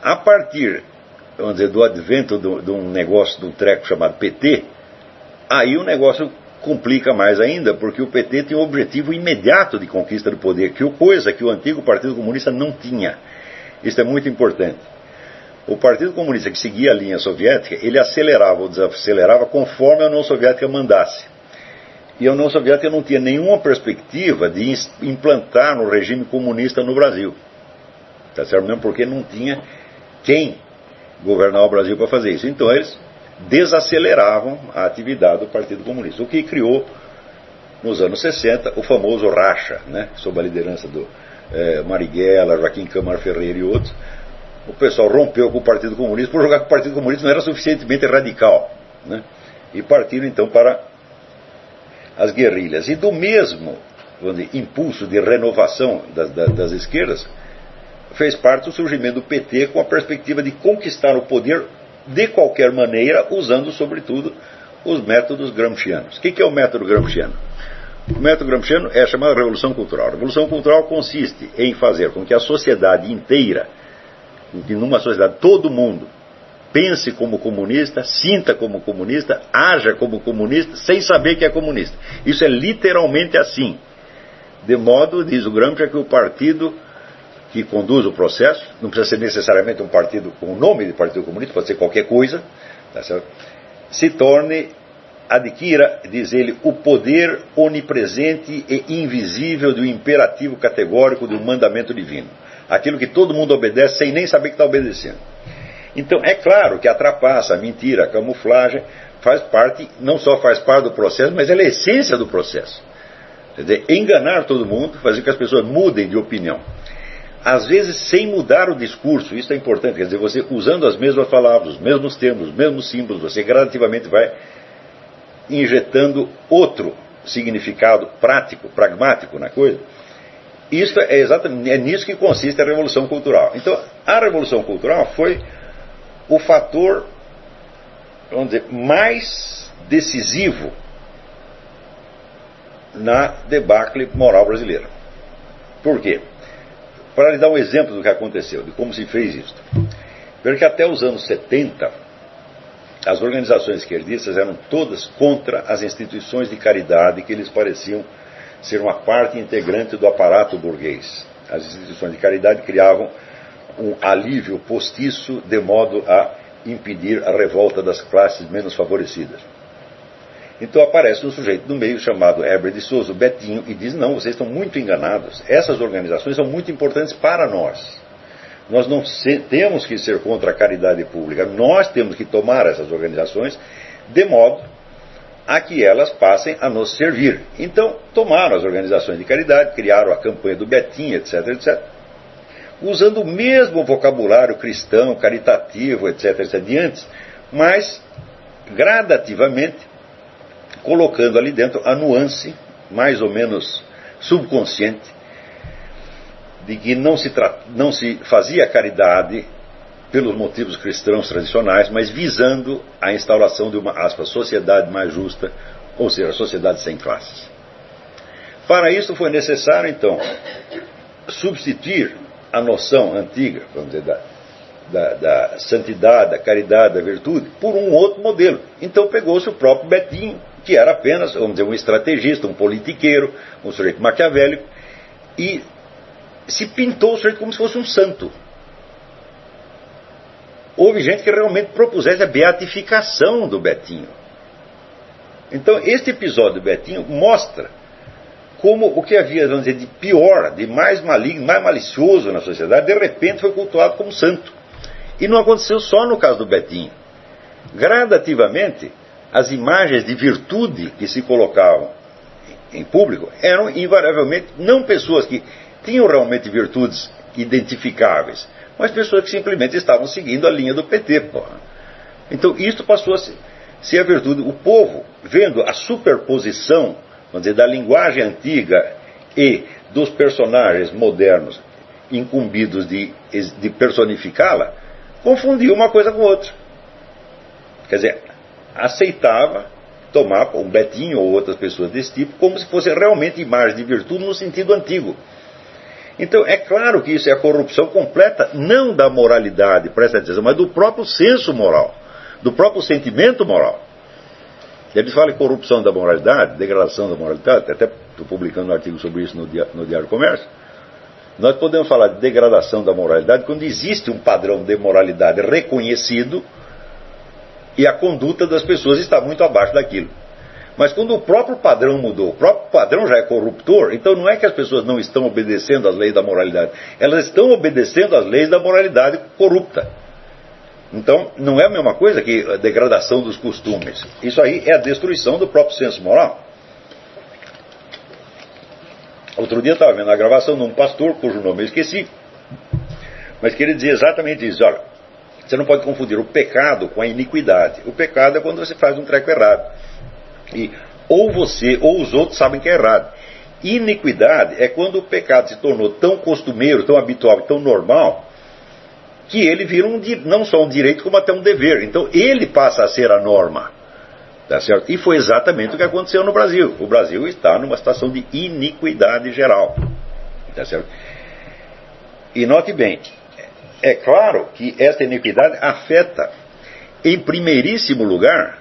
A partir, vamos dizer, do advento de um negócio, de um treco chamado PT, aí o negócio complica mais ainda, porque o PT tem um objetivo imediato de conquista do poder, coisa que o antigo Partido Comunista não tinha. Isso é muito importante. O Partido Comunista, que seguia a linha soviética, ele acelerava ou desacelerava conforme a União Soviética mandasse. E a União Soviética não tinha nenhuma perspectiva de implantar no regime comunista no Brasil. Tá certo? Mesmo porque não tinha quem governar o Brasil para fazer isso. Então eles desaceleravam a atividade do Partido Comunista, o que criou, nos anos 60, o famoso racha, né? Sob a liderança do Marighella, Joaquim Câmara Ferreira e outros. O pessoal rompeu com o Partido Comunista por jogar que o Partido Comunista não era suficientemente radical, né? E partiram então para as guerrilhas. E do mesmo, vamos dizer, impulso de renovação das esquerdas, fez parte o surgimento do PT com a perspectiva de conquistar o poder de qualquer maneira, usando sobretudo os métodos gramscianos. O que é o método gramsciano? O método gramsciano é chamado Revolução Cultural. A Revolução Cultural consiste em fazer com que a sociedade inteira, que numa sociedade todo mundo pense como comunista, sinta como comunista, haja como comunista, sem saber que é comunista. Isso é literalmente assim. De modo, diz o Gramsci, que o partido que conduz o processo, não precisa ser necessariamente um partido com o nome de Partido Comunista, pode ser qualquer coisa, tá certo? Se torne, adquira, diz ele, o poder onipresente e invisível do imperativo categórico do mandamento divino. Aquilo que todo mundo obedece sem nem saber que está obedecendo. Então, é claro que a trapaça, a mentira, a camuflagem, faz parte, não só faz parte do processo, mas ela é a essência do processo. Quer dizer, enganar todo mundo, fazer com que as pessoas mudem de opinião. Às vezes sem mudar o discurso, isso é importante, quer dizer, você usando as mesmas palavras, os mesmos termos, os mesmos símbolos, você gradativamente vai injetando outro significado prático, pragmático na coisa. Isso é exatamente, é nisso que consiste a Revolução Cultural. Então, a Revolução Cultural foi o fator, vamos dizer, mais decisivo na debacle moral brasileira. Por quê? Para lhe dar um exemplo do que aconteceu, de como se fez isso. Veja que até os anos 70, as organizações esquerdistas eram todas contra as instituições de caridade que eles pareciam ser uma parte integrante do aparato burguês. As instituições de caridade criavam um alívio postiço de modo a impedir a revolta das classes menos favorecidas. Então aparece um sujeito no meio chamado Heber de Souza, o Betinho, e diz: não, vocês estão muito enganados, essas organizações são muito importantes para nós. Nós não temos que ser contra a caridade pública, nós temos que tomar essas organizações de modo a que elas passem a nos servir. Então tomaram as organizações de caridade, criaram a campanha do Betinho, etc, etc, usando o mesmo vocabulário cristão, caritativo, etc, etc, de antes, mas gradativamente colocando ali dentro a nuance, mais ou menos subconsciente, de que não se fazia caridade pelos motivos cristãos tradicionais, mas visando a instauração de uma, aspas, sociedade mais justa, ou seja, sociedade sem classes. Para isso foi necessário, então, substituir a noção antiga, vamos dizer, da santidade, da caridade, da virtude, por um outro modelo. Então pegou-se o próprio Betinho, que era apenas, vamos dizer, um estrategista, um politiqueiro, um sujeito maquiavélico, e se pintou o sujeito como se fosse um santo. Houve gente que realmente propusesse a beatificação do Betinho. Então, este episódio do Betinho mostra como o que havia, vamos dizer, de pior, de mais maligno, mais malicioso na sociedade, de repente foi cultuado como santo. E não aconteceu só no caso do Betinho. Gradativamente, as imagens de virtude que se colocavam em público eram invariavelmente não pessoas que tinham realmente virtudes identificáveis, mas pessoas que simplesmente estavam seguindo a linha do PT. Porra. Então isso passou a ser a virtude. O povo, vendo a superposição, vamos dizer, da linguagem antiga e dos personagens modernos incumbidos de personificá-la, confundiu uma coisa com outra. Quer dizer, aceitava tomar um Betinho ou outras pessoas desse tipo como se fosse realmente imagem de virtude no sentido antigo. Então é claro que isso é a corrupção completa, não da moralidade, presta atenção, mas do próprio senso moral, do próprio sentimento moral. Eles falam em corrupção da moralidade, degradação da moralidade, até estou publicando um artigo sobre isso no Diário do Comércio. Nós podemos falar de degradação da moralidade quando existe um padrão de moralidade reconhecido e a conduta das pessoas está muito abaixo daquilo. Mas quando o próprio padrão mudou, o próprio padrão já é corruptor, então não é que as pessoas não estão obedecendo às leis da moralidade, elas estão obedecendo às leis da moralidade corrupta. Então não é a mesma coisa que a degradação dos costumes. Isso aí é a destruição do próprio senso moral. Outro dia eu estava vendo a gravação de um pastor, cujo nome eu esqueci, mas que ele dizia exatamente isso. Olha, você não pode confundir o pecado com a iniquidade. O pecado é quando você faz um treco errado. E ou você ou os outros sabem que é errado. Iniquidade é quando o pecado se tornou tão costumeiro, tão habitual e tão normal, que ele vira não só um direito como até um dever. Então ele passa a ser a norma. Tá certo? E foi exatamente o que aconteceu no Brasil. O Brasil está numa situação de iniquidade geral. Tá certo? E note bem, é claro que esta iniquidade afeta, em primeiríssimo lugar,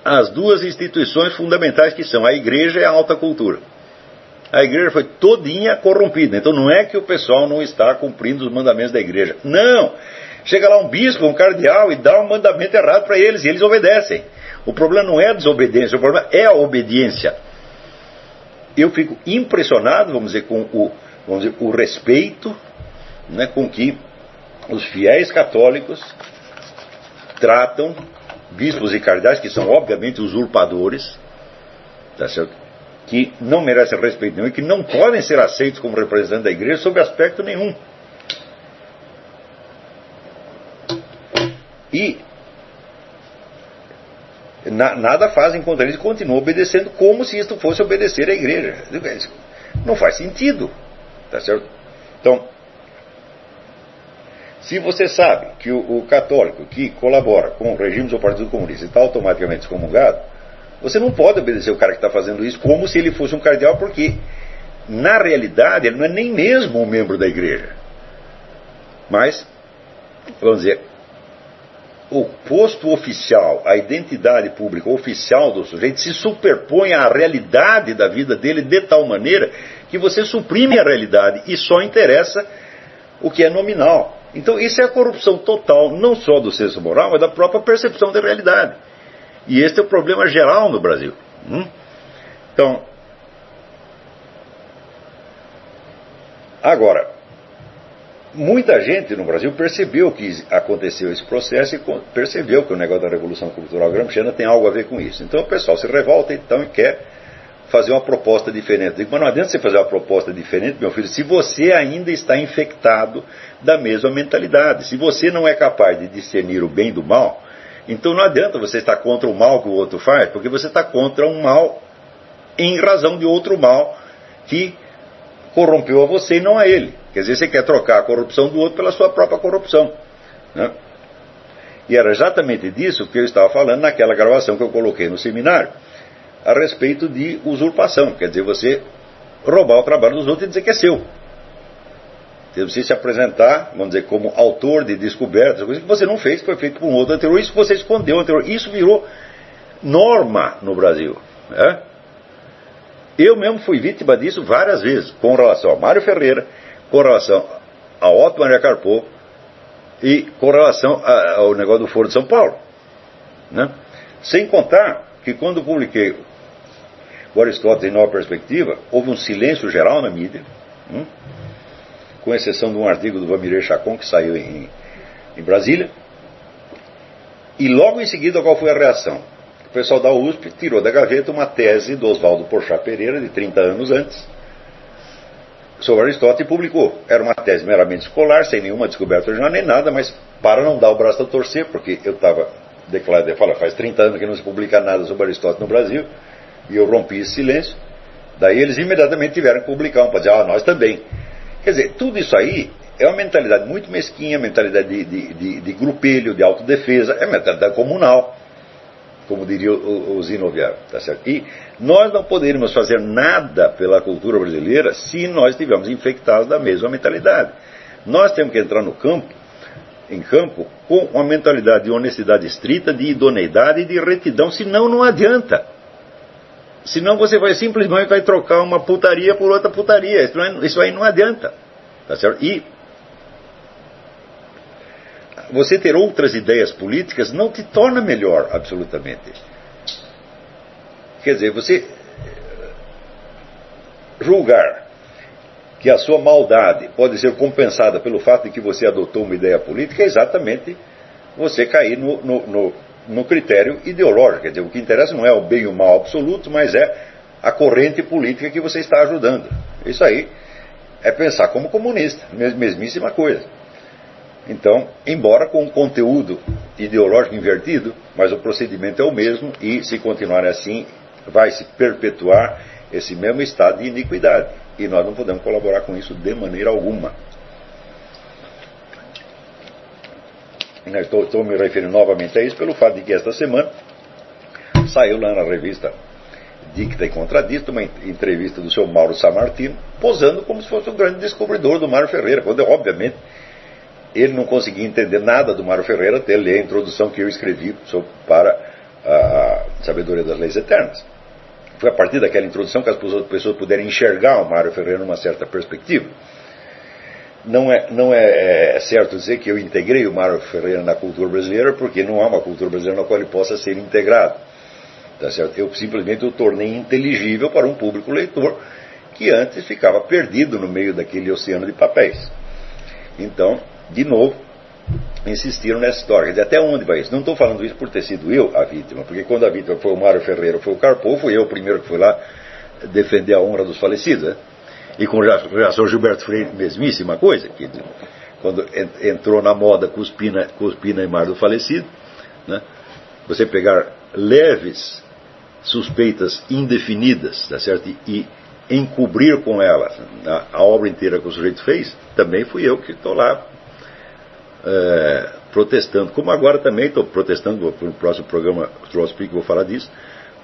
as duas instituições fundamentais que são a igreja e a alta cultura. A igreja foi todinha corrompida. Então não é que o pessoal não está cumprindo os mandamentos da igreja. Não! Chega lá um bispo, um cardeal e dá um mandamento errado para eles, e eles obedecem. O problema não é a desobediência, o problema é a obediência. Eu fico impressionado, vamos dizer, com o respeito, né, com que os fiéis católicos tratam bispos e cardeais, que são obviamente usurpadores, tá certo? Que não merecem respeito nenhum e que não podem ser aceitos como representantes da igreja sob aspecto nenhum. E nada fazem contra eles e continuam obedecendo como se isto fosse obedecer à igreja. Não faz sentido, tá certo? Então, se você sabe que o católico que colabora com o regime do Partido Comunista está automaticamente excomungado, você não pode obedecer o cara que está fazendo isso como se ele fosse um cardeal, porque na realidade ele não é nem mesmo um membro da igreja. Mas, vamos dizer, o posto oficial, a identidade pública oficial do sujeito se superpõe à realidade da vida dele de tal maneira que você suprime a realidade e só interessa o que é nominal. Então isso é a corrupção total, não só do senso moral, mas da própria percepção da realidade. E este é o problema geral no Brasil. Então, agora, muita gente no Brasil percebeu que aconteceu esse processo e percebeu que o negócio da Revolução Cultural Gramsciana tem algo a ver com isso. Então o pessoal se revolta então e quer fazer uma proposta diferente. Eu digo, mas não adianta você fazer uma proposta diferente, meu filho, se você ainda está infectado da mesma mentalidade. Se você não é capaz de discernir o bem do mal, então não adianta você estar contra o mal que o outro faz, porque você está contra um mal em razão de outro mal que corrompeu a você e não a ele. Quer dizer, você quer trocar a corrupção do outro pela sua própria corrupção, né? E era exatamente disso que eu estava falando naquela gravação que eu coloquei no seminário, a respeito de usurpação. Quer dizer, você roubar o trabalho dos outros e dizer que é seu. Você se apresentar, vamos dizer, como autor de descobertas, coisa que você não fez, que foi feito por um outro anterior, isso que você escondeu anterior. Isso virou norma no Brasil, né? Eu mesmo fui vítima disso várias vezes, com relação a Mário Ferreira, com relação a Otto Maria Carpo e com relação ao negócio do Foro de São Paulo, né? Sem contar que quando publiquei o Aristóteles em Nova Perspectiva, houve um silêncio geral na mídia, com exceção de um artigo do Vamiré Chacon que saiu em Brasília. E logo em seguida, qual foi a reação? O pessoal da USP tirou da gaveta uma tese do Oswaldo Porchat Pereira, de 30 anos antes, sobre Aristóteles, e publicou. Era uma tese meramente escolar, sem nenhuma descoberta original nem nada, mas para não dar o braço a torcer, porque eu estava declarado, faz 30 anos que não se publica nada sobre Aristóteles no Brasil, e eu rompi esse silêncio. Daí eles imediatamente tiveram que publicar para dizer, nós também. Quer dizer, tudo isso aí é uma mentalidade muito mesquinha, mentalidade de grupelho, de autodefesa, é mentalidade comunal. como diria o Zinoviev, tá certo? E nós não poderíamos fazer nada pela cultura brasileira se nós estivermos infectados da mesma mentalidade. Nós temos que entrar em campo com uma mentalidade de honestidade estrita, de idoneidade e de retidão, senão não adianta. Senão você simplesmente vai trocar uma putaria por outra putaria. Isso aí não adianta. Tá certo? E você ter outras ideias políticas não te torna melhor, absolutamente. Quer dizer, você julgar que a sua maldade pode ser compensada pelo fato de que você adotou uma ideia política é exatamente você cair no critério ideológico. Quer dizer, o que interessa não é o bem e o mal absoluto, mas é a corrente política que você está ajudando. Isso aí é pensar como comunista, mesmíssima coisa. Então, embora com um conteúdo ideológico invertido, mas o procedimento é o mesmo e, se continuar assim, vai se perpetuar esse mesmo estado de iniquidade. E nós não podemos colaborar com isso de maneira alguma. Estou me referindo novamente a isso pelo fato de que esta semana saiu lá na revista Dicta e Contradicta uma entrevista do seu Mauro Sammartino, posando como se fosse o grande descobridor do Mário Ferreira, quando, obviamente, ele não conseguia entender nada do Mário Ferreira até ler a introdução que eu escrevi para a Sabedoria das Leis Eternas. Foi a partir daquela introdução que as pessoas puderam enxergar o Mário Ferreira numa certa perspectiva. Não é certo dizer que eu integrei o Mário Ferreira na cultura brasileira, porque não há uma cultura brasileira na qual ele possa ser integrado. Tá certo? Eu simplesmente o tornei inteligível para um público leitor que antes ficava perdido no meio daquele oceano de papéis. Então, de novo, insistiram nessa história. Quer dizer, até onde vai isso? Não estou falando isso por ter sido eu a vítima, porque quando a vítima foi o Mário Ferreira, foi o Carpo, fui eu o primeiro que fui lá defender a honra dos falecidos, né? E com o Gilberto Freire, mesmíssima coisa, que quando entrou na moda cuspir na imagem do falecido, né? Você pegar leves suspeitas indefinidas, tá certo? E encobrir com elas a obra inteira que o sujeito fez, também fui eu que estou lá protestando, como agora também estou protestando no próximo programa Troll Speak, vou falar disso,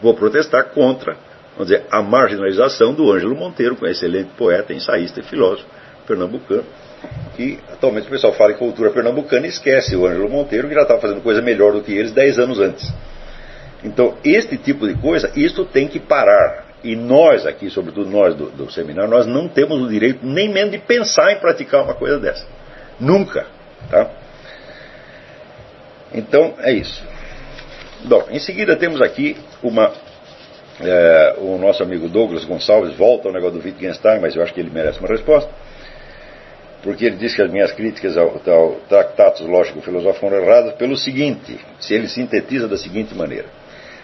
vou protestar contra, vamos dizer, a marginalização do Ângelo Monteiro, um excelente poeta, ensaísta e filósofo pernambucano, que atualmente o pessoal fala em cultura pernambucana e esquece o Ângelo Monteiro, que já estava fazendo coisa melhor do que eles 10 anos antes. Então, este tipo de coisa, isso tem que parar. E nós aqui, sobretudo nós do seminário, nós não temos o direito nem mesmo de pensar em praticar uma coisa dessa. Nunca. Tá? Então, é isso. Bom, em seguida temos aqui o nosso amigo Douglas Gonçalves volta ao negócio do Wittgenstein, mas eu acho que ele merece uma resposta, porque ele diz que as minhas críticas ao Tractatus Lógico-Filosóficos foram erradas pelo seguinte, se ele sintetiza da seguinte maneira: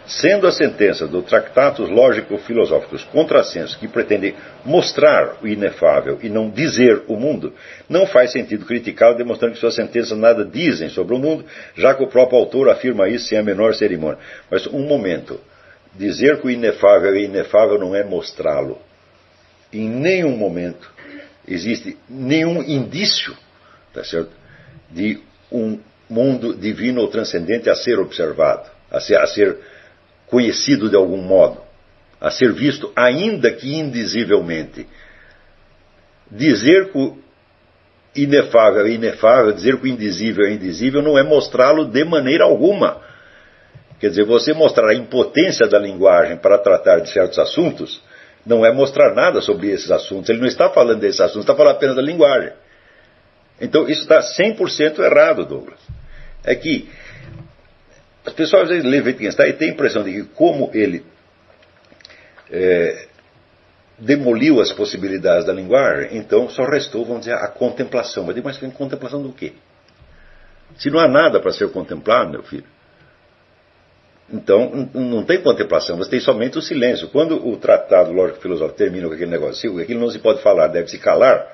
sendo as sentenças do Tractatus Lógico-Filosóficos contrassensos que pretendem mostrar o inefável e não dizer o mundo, não faz sentido criticá-lo demonstrando que suas sentenças nada dizem sobre o mundo, já que o próprio autor afirma isso sem a menor cerimônia. Mas um momento, dizer que o inefável é inefável não é mostrá-lo. Em nenhum momento existe nenhum indício, tá certo, de um mundo divino ou transcendente a ser observado, a ser conhecido de algum modo, a ser visto, ainda que indizivelmente. Dizer que o inefável é inefável, dizer que o indizível é indizível, não é mostrá-lo de maneira alguma. Quer dizer, você mostrar a impotência da linguagem para tratar de certos assuntos, não é mostrar nada sobre esses assuntos. Ele não está falando desses assuntos, está falando apenas da linguagem. Então, isso está 100% errado, Douglas. É que as pessoas às vezes lêem Wittgenstein e têm a impressão de que, como ele demoliu as possibilidades da linguagem, então só restou, vamos dizer, a contemplação. Mas contemplação do quê? Se não há nada para ser contemplado, meu filho, então não tem contemplação, você tem somente o silêncio. Quando o tratado lógico-filosófico termina com aquele negócio, aquilo não se pode falar, deve se calar,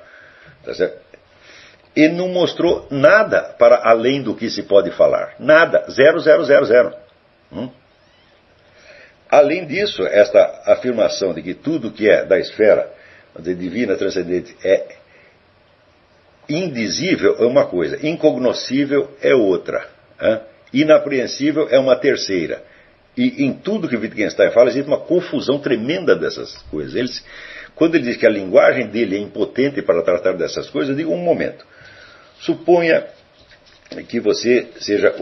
tá certo? Ele não mostrou nada para além do que se pode falar. Nada. 0, 0, 0, 0. Além disso, esta afirmação de que tudo que é da esfera divina, transcendente, é indizível é uma coisa, incognoscível é outra. Inapreensível é uma terceira. E em tudo que Wittgenstein fala, existe uma confusão tremenda dessas coisas. Quando ele diz que a linguagem dele é impotente para tratar dessas coisas, eu digo um momento. Suponha que você seja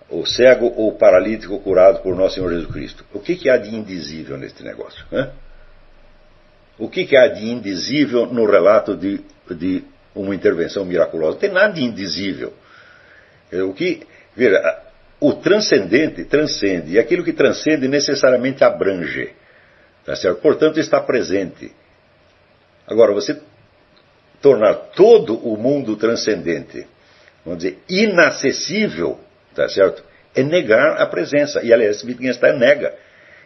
o cego ou o paralítico curado por nosso Senhor Jesus Cristo. O que há de indizível neste negócio? Né? O que há de indizível no relato de uma intervenção miraculosa? Não tem nada de indizível. Veja, o transcendente transcende, e aquilo que transcende necessariamente abrange. Tá certo? Portanto, está presente. Agora, você tornar todo o mundo transcendente, vamos dizer, inacessível, tá certo? É negar a presença. E, aliás, Wittgenstein nega.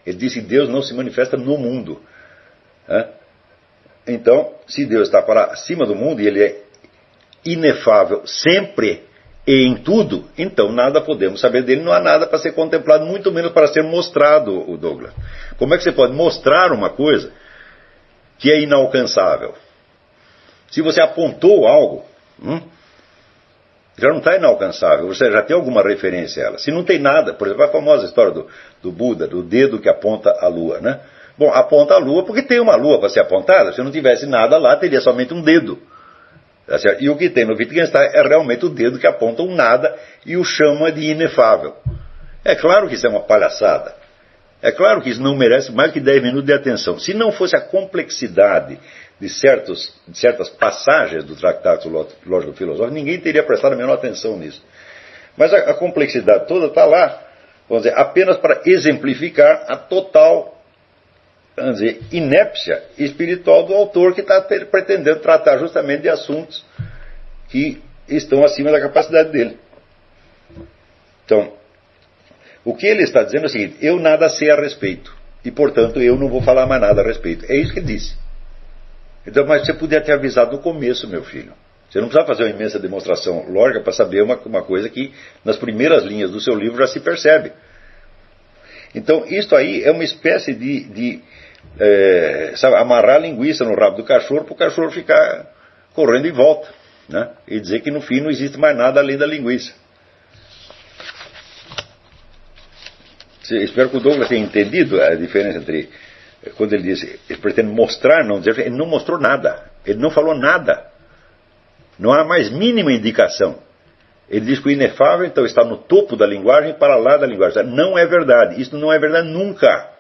Ele diz que Deus não se manifesta no mundo. Né? Então, se Deus está para acima do mundo e ele é inefável sempre e em tudo, então nada podemos saber dele, não há nada para ser contemplado, muito menos para ser mostrado, o Douglas. Como é que você pode mostrar uma coisa que é inalcançável? Se você apontou algo, já não está inalcançável, você já tem alguma referência a ela. Se não tem nada, por exemplo, a famosa história do Buda, do dedo que aponta a lua, né? Bom, aponta a lua porque tem uma lua para ser apontada, se não tivesse nada lá, teria somente um dedo. E o que tem no Wittgenstein é realmente o dedo que aponta um nada e o chama de inefável. É claro que isso é uma palhaçada. É claro que isso não merece mais que 10 minutos de atenção. Se não fosse a complexidade de certas passagens do Tratado Lógico-Filosófico, ninguém teria prestado a menor atenção nisso. Mas a complexidade toda está lá, vamos dizer, apenas para exemplificar a total, vamos dizer, inépcia espiritual do autor, que está pretendendo tratar justamente de assuntos que estão acima da capacidade dele. Então, o que ele está dizendo é o seguinte: eu nada sei a respeito, e portanto eu não vou falar mais nada a respeito. É isso que ele disse. Então, mas você podia ter avisado no começo, meu filho. Você não precisava fazer uma imensa demonstração lógica para saber uma coisa que nas primeiras linhas do seu livro já se percebe. Então, isso aí é uma espécie sabe, amarrar a linguiça no rabo do cachorro para o cachorro ficar correndo em volta, né? E dizer que no fim não existe mais nada além da linguiça. Espero que o Douglas tenha entendido a diferença entre quando ele diz, ele pretende mostrar, não dizer, ele não mostrou nada, ele não falou nada, não há mais mínima indicação. Ele diz que o inefável então está no topo da linguagem, para lá da linguagem. Não é verdade, isso não é verdade nunca.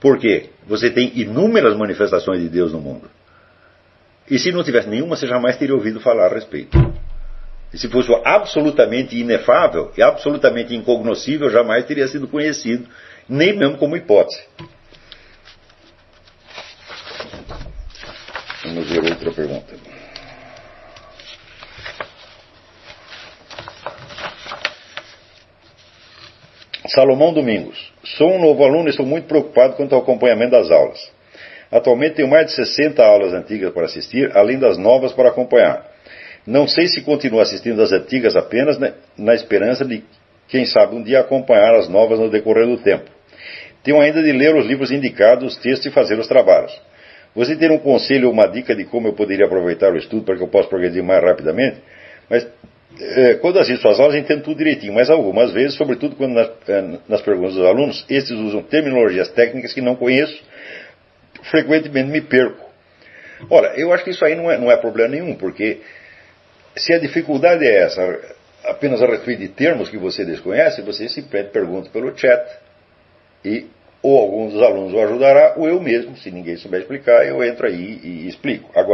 Por quê? Você tem inúmeras manifestações de Deus no mundo. E se não tivesse nenhuma, você jamais teria ouvido falar a respeito. E se fosse absolutamente inefável e absolutamente incognoscível, jamais teria sido conhecido, nem mesmo como hipótese. Vamos ver outra pergunta. Salomão Domingos. Sou um novo aluno e estou muito preocupado quanto ao acompanhamento das aulas. Atualmente tenho mais de 60 aulas antigas para assistir, além das novas para acompanhar. Não sei se continuo assistindo às antigas apenas na esperança de, quem sabe, um dia acompanhar as novas no decorrer do tempo. Tenho ainda de ler os livros indicados, os textos e fazer os trabalhos. Você tem um conselho ou uma dica de como eu poderia aproveitar o estudo para que eu possa progredir mais rapidamente? Mas quando assisto às aulas entendo tudo direitinho, mas algumas vezes, sobretudo quando nas perguntas dos alunos, estes usam terminologias técnicas que não conheço, frequentemente me perco. Ora, eu acho que isso aí não é problema nenhum, porque se a dificuldade é essa, apenas a respeito de termos que você desconhece, você simplesmente pergunta pelo chat e ou algum dos alunos o ajudará, ou eu mesmo, se ninguém souber explicar, eu entro aí e explico. Agora,